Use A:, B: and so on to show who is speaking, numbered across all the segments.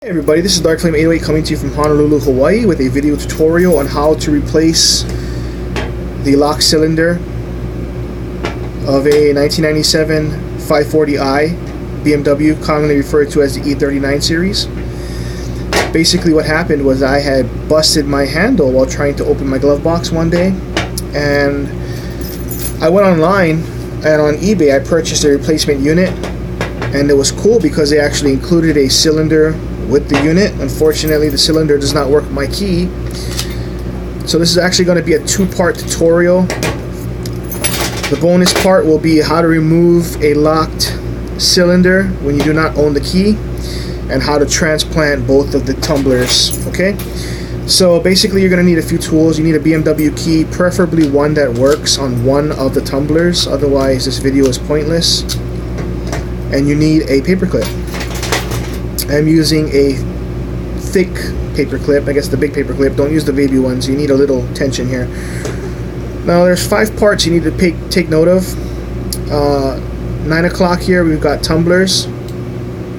A: Hey everybody, this is DarkFlame808 coming to you from Honolulu, Hawaii with a video tutorial on how to replace the lock cylinder of a 1997 540i BMW, commonly referred to as the E39 series. Basically what happened was I had busted my handle while trying to open my glove box one day, and I went online and on eBay I purchased a replacement unit, and it was cool because they actually included a cylinder with the unit. Unfortunately, the cylinder does not work with my key, so this is actually going to be a two-part tutorial. The bonus part will be how to remove a locked cylinder when you do not own the key, and how to transplant both of the tumblers. Okay, so basically you're going to need a few tools. You need a BMW key, preferably one that works on one of the tumblers, otherwise this video is pointless. And you need a paperclip. I'm using a thick paper clip, I guess the big paper clip. Don't use the baby ones, you need a little tension here. Now there's 5 parts you need to take note of. 9 o'clock here we've got tumblers,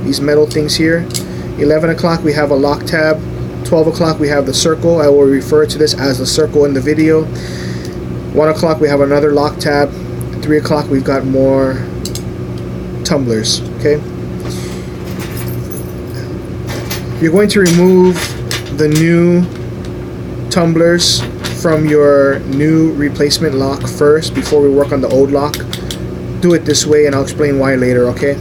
A: these metal things here. 11 o'clock we have a lock tab. 12 o'clock we have the circle. I will refer to this as the circle in the video. 1 o'clock we have another lock tab. 3 o'clock we've got more tumblers. Okay, you're going to remove the new tumblers from your new replacement lock first before we work on the old lock. Do it this way and I'll explain why later, okay?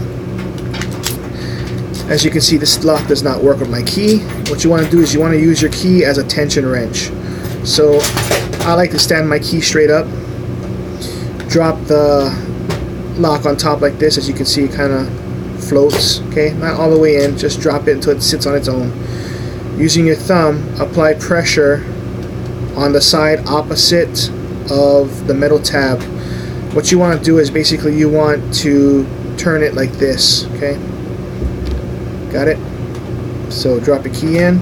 A: As you can see, this lock does not work with my key. What you want to do is you want to use your key as a tension wrench. So I like to stand my key straight up, drop the lock on top like this. As you can see, it kind of floats, okay? Not all the way in, just drop it until it sits on its own. Using your thumb, apply pressure on the side opposite of the metal tab. What you want to do is basically you want to turn it like this, okay? Got it? So drop your key in,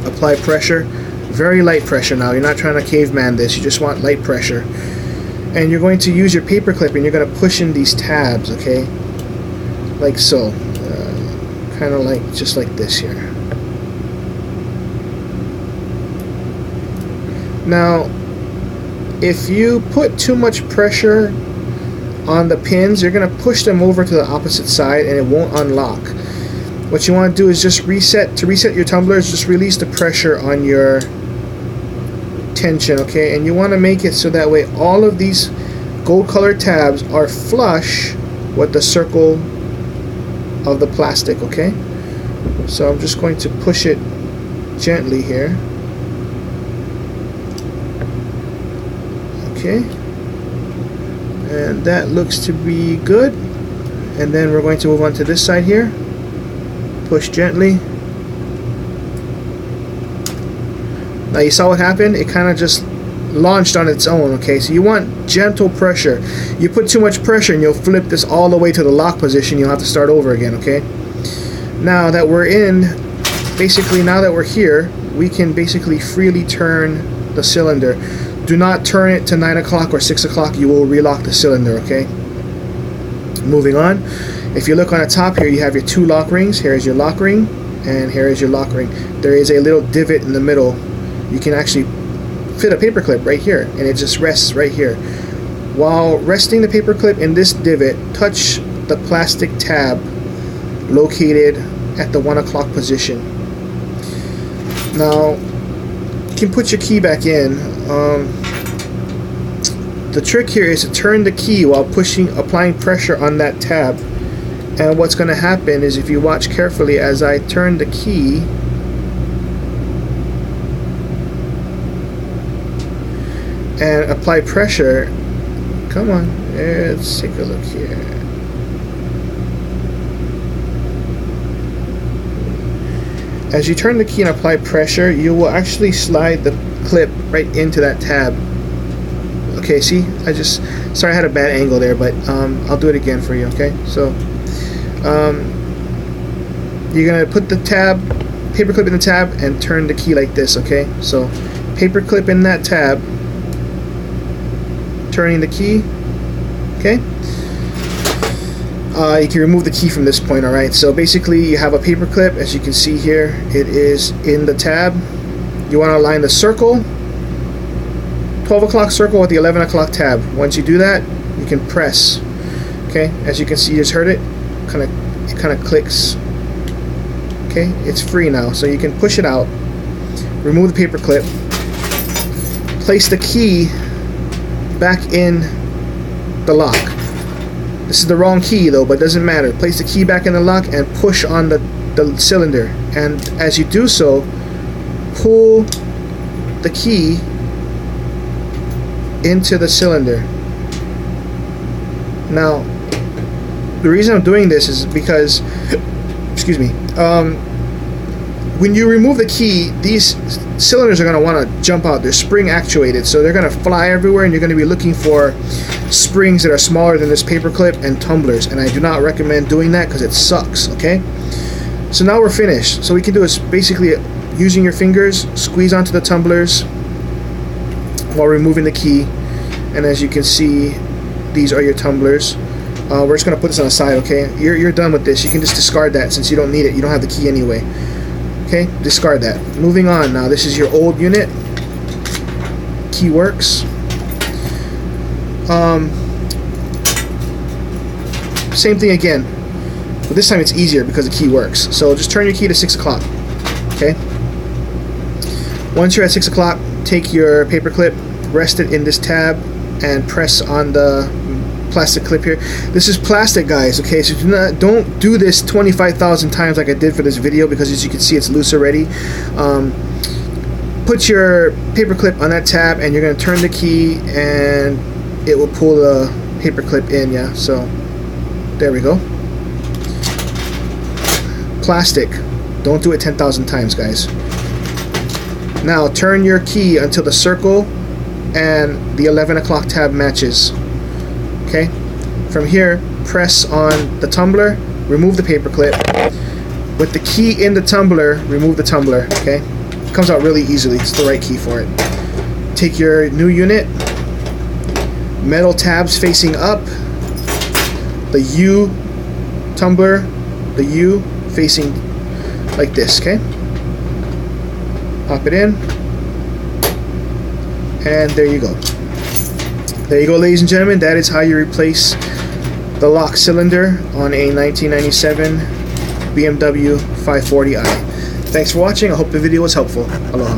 A: apply pressure, very light pressure now. You're not trying to caveman this, you just want light pressure. And you're going to use your paper clip and you're going to push in these tabs, okay? Like so, kind of like just like this here. Now if you put too much pressure on the pins, you're going to push them over to the opposite side and it won't unlock. What you want to do is just reset your tumblers. Just release the pressure on your tension, okay? And you want to make it so that way all of these gold colored tabs are flush with the circle of the plastic, okay? So I'm just going to push it gently here. Okay, and that looks to be good. And then we're going to move on to this side here. Push gently. Now you saw what happened? It kind of just launched on its own, okay? So you want gentle pressure. You put too much pressure and you'll flip this all the way to the lock position. You'll have to start over again, okay? Now that we're in, basically now that we're here, we can basically freely turn the cylinder. Do not turn it to 9 o'clock or 6 o'clock. You will relock the cylinder, okay? Moving on. If you look on the top here, you have your 2 lock rings. Here is your lock ring, and here is your lock ring. There is a little divot in the middle. You can actually fit a paper clip right here, and it just rests right here. While resting the paper clip in this divot, touch the plastic tab located at the 1 o'clock position. Now you can put your key back in. The trick here is to turn the key while applying pressure on that tab. And what's going to happen is, if you watch carefully as I turn the key, and apply pressure, come on, let's take a look here. As you turn the key and apply pressure, you will actually slide the clip right into that tab. Okay, see, sorry I had a bad angle there, but I'll do it again for you, okay? So you're gonna put the paper clip in the tab and turn the key like this, okay? So paper clip in that tab, turning the key, okay? you can remove the key from this point. Alright, so basically you have a paper clip, as you can see here. It is in the tab. You want to align the circle, 12 o'clock circle with the 11 o'clock tab. Once you do that, you can press. Okay, as you can see, you just heard it. It kind of clicks. Okay, it's free now, so you can push it out, remove the paper clip, place the key back in the lock. This is the wrong key though, but it doesn't matter. Place the key back in the lock and push on the cylinder, and as you do so, pull the key into the cylinder. Now, the reason I'm doing this is because, excuse me, when you remove the key, these cylinders are going to want to jump out. They're spring actuated, so they're going to fly everywhere, and you're going to be looking for springs that are smaller than this paper clip and tumblers, and I do not recommend doing that because it sucks. Okay, so now we're finished. So what we can do is basically, using your fingers, squeeze onto the tumblers while removing the key, and as you can see, these are your tumblers. We're just going to put this on the side. Okay, you're done with this. You can just discard that since you don't need it. You don't have the key anyway. Okay, discard that. Moving on. Now this is your old unit. Key works. Same thing again, but this time it's easier because the key works. So just turn your key to 6 o'clock. Okay. Once you're at 6 o'clock, take your paper clip, rest it in this tab, and press on the plastic clip here. This is plastic, guys. Okay, so don't do this 25,000 times like I did for this video, because as you can see, it's loose already. Put your paper clip on that tab, and you're going to turn the key, and it will pull the paper clip in. Yeah, so there we go. Plastic. Don't do it 10,000 times, guys. Now turn your key until the circle and the 11 o'clock tab matches. Okay, from here, press on the tumbler, remove the paper clip. With the key in the tumbler, remove the tumbler. Okay, it comes out really easily. It's the right key for it. Take your new unit, metal tabs facing up, the U tumbler, the U facing like this. Okay, pop it in, and there you go. There you go, ladies and gentlemen. That is how you replace the lock cylinder on a 1997 BMW 540i. Thanks for watching. I hope the video was helpful. Aloha.